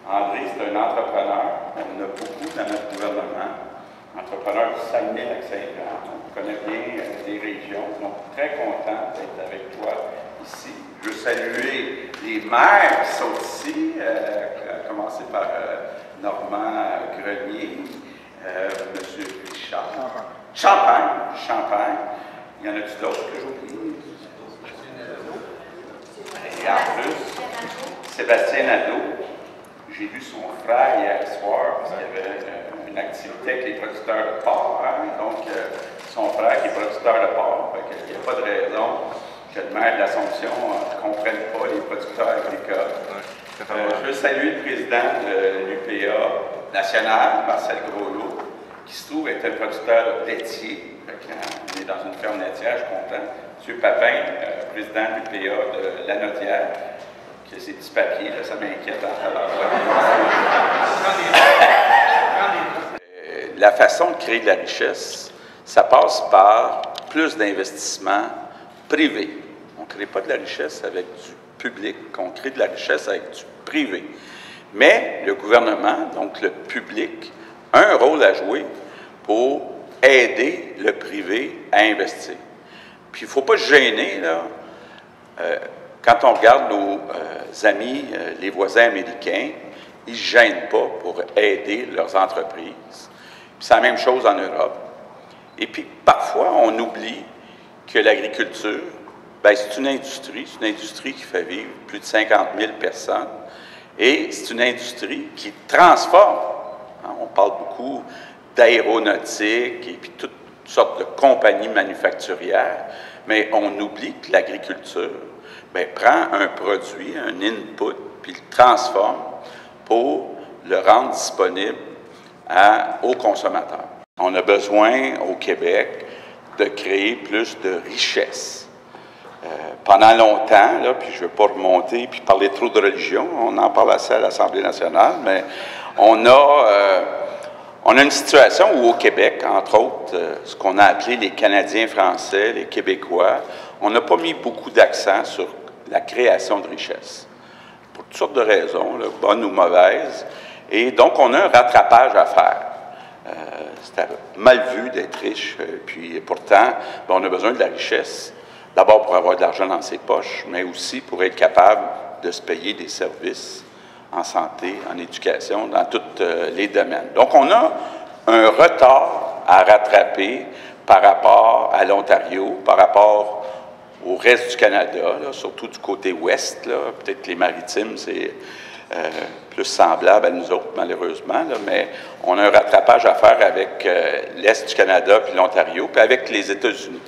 André, c'est un entrepreneur. On en a beaucoup dans notre gouvernement. Entrepreneur du Saguenay-Lac-Saint-Jean. On connaît bien les régions. Donc, très content d'être avec toi ici. Je veux saluer les maires qui sont ici, à commencer par Normand Grenier, M. Richard. Champagne. Il y en a-tu d'autres que j'oublie? Et en plus, Sébastien Nadeau. J'ai vu son frère hier soir parce qu'il y avait une activité avec les producteurs de porc. Donc, son frère qui est producteur de porc. Il n'y a pas de raison que le maire de l'Assomption ne comprenne pas les producteurs agricoles. Je veux saluer le président de l'UPA national, Marcel Groslot, qui se trouve être un producteur laitier. On est dans une ferme laitière, je suis content. M. Papin, président de l'UPA de La Notière, qui a ses petits papiers, là, ça m'inquiète. La façon de créer de la richesse, ça passe par plus d'investissements privés. On ne crée pas de la richesse avec du public, on crée de la richesse avec du privé. Mais le gouvernement, donc le public, a un rôle à jouer pour aider le privé à investir. Puis il ne faut pas se gêner, là. Quand on regarde nos amis, les voisins américains, ils ne se gênent pas pour aider leurs entreprises. C'est la même chose en Europe. Et puis, parfois, on oublie que l'agriculture, c'est une industrie qui fait vivre plus de 50 000 personnes, et c'est une industrie qui transforme. On parle beaucoup d'aéronautique et puis toutes sortes de compagnies manufacturières, mais on oublie que l'agriculture prend un produit, un input, puis le transforme pour le rendre disponible aux consommateurs. On a besoin, au Québec, de créer plus de richesse. Pendant longtemps, là, puis je ne veux pas remonter puis parler trop de religion, on en parle assez à l'Assemblée nationale, mais on a une situation où au Québec, entre autres, ce qu'on a appelé les Canadiens français, les Québécois, on n'a pas mis beaucoup d'accent sur la création de richesse, pour toutes sortes de raisons, là, bonnes ou mauvaises. Et donc, on a un rattrapage à faire. C'était mal vu d'être riche, puis pourtant, on a besoin de la richesse, d'abord pour avoir de l'argent dans ses poches, mais aussi pour être capable de se payer des services en santé, en éducation, dans tous les domaines. Donc, on a un retard à rattraper par rapport à l'Ontario, par rapport au reste du Canada, là, surtout du côté ouest. Peut-être que les maritimes, c'est plus semblable à nous autres, malheureusement, là, mais on a un rattrapage à faire avec l'Est du Canada puis l'Ontario, puis avec les États-Unis.